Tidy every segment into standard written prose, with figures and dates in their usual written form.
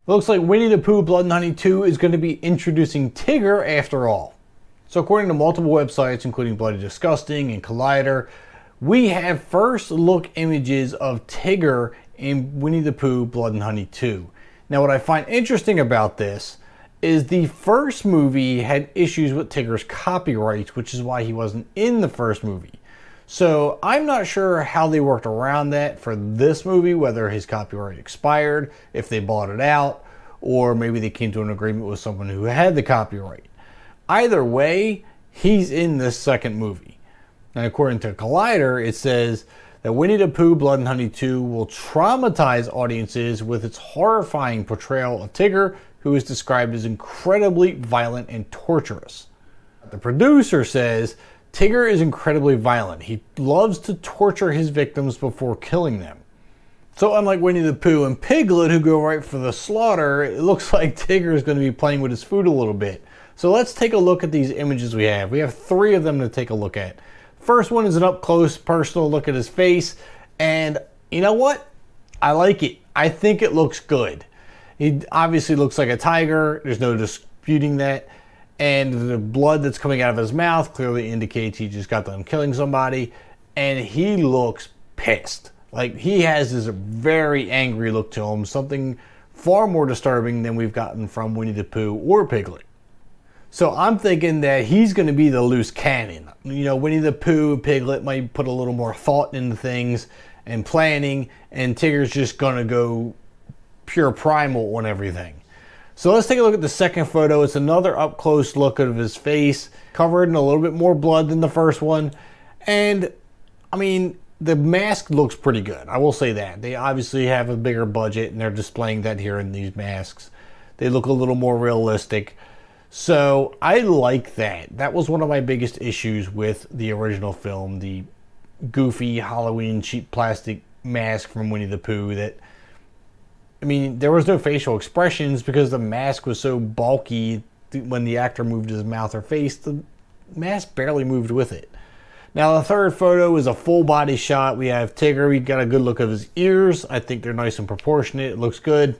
Looks like Winnie the Pooh Blood and Honey 2 is going to be introducing Tigger after all. So according to multiple websites, including Bloody Disgusting and Collider, we have first look images of Tigger in Winnie the Pooh Blood and Honey 2. Now what I find interesting about this is the first movie had issues with Tigger's copyrights, which is why he wasn't in the first movie. So I'm not sure how they worked around that for this movie, whether his copyright expired, if they bought it out, or maybe they came to an agreement with someone who had the copyright. Either way, he's in this second movie. And according to Collider, it says that Winnie the Pooh Blood and Honey 2 will traumatize audiences with its horrifying portrayal of Tigger, who is described as incredibly violent and torturous. The producer says Tigger is incredibly violent. He loves to torture his victims before killing them. So unlike Winnie the Pooh and Piglet, who go right for the slaughter, it looks like Tigger is going to be playing with his food a little bit. So let's take a look at these images we have. We have 3 of them to take a look at. First one is an up-close, personal look at his face. And you know what? I like it. I think it looks good. He obviously looks like a tiger. There's no disputing that. And the blood that's coming out of his mouth clearly indicates he just got done killing somebody. And he looks pissed. Like, he has this very angry look to him. Something far more disturbing than we've gotten from Winnie the Pooh or Piglet. So I'm thinking that he's going to be the loose cannon. You know, Winnie the Pooh and Piglet might put a little more thought into things and planning. And Tigger's just going to go pure primal on everything. So let's take a look at the second photo. It's another up-close look of his face, covered in a little bit more blood than the first one. And, I mean, the mask looks pretty good. I will say that. They obviously have a bigger budget, and they're displaying that here in these masks. They look a little more realistic. So I like that. That was one of my biggest issues with the original film, the goofy Halloween cheap plastic mask from Winnie the Pooh that, I mean, there was no facial expressions because the mask was so bulky. When the actor moved his mouth or face, the mask barely moved with it. Now the third photo is a full body shot. We have Tigger. We got a good look of his ears. I think they're nice and proportionate. It looks good.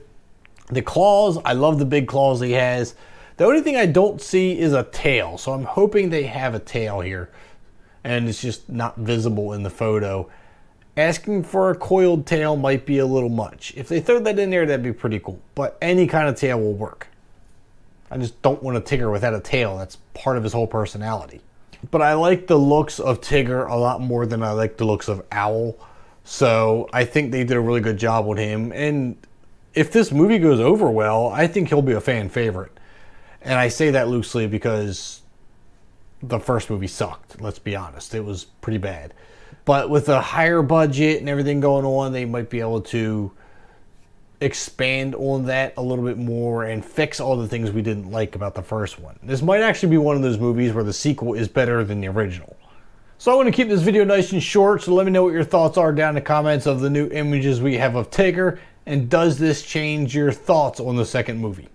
The claws, I love the big claws he has. The only thing I don't see is a tail. So I'm hoping they have a tail here. And it's just not visible in the photo. Asking for a coiled tail might be a little much. If they throw that in there, that'd be pretty cool. But any kind of tail will work. I just don't want a Tigger without a tail. That's part of his whole personality. But I like the looks of Tigger a lot more than I like the looks of Owl. So I think they did a really good job with him. And if this movie goes over well, I think he'll be a fan favorite. And I say that loosely because the first movie sucked. Let's be honest. It was pretty bad. But with a higher budget and everything going on, they might be able to expand on that a little bit more and fix all the things we didn't like about the first one. This might actually be one of those movies where the sequel is better than the original. So I want to keep this video nice and short, so let me know what your thoughts are down in the comments of the new images we have of Tigger, and does this change your thoughts on the second movie?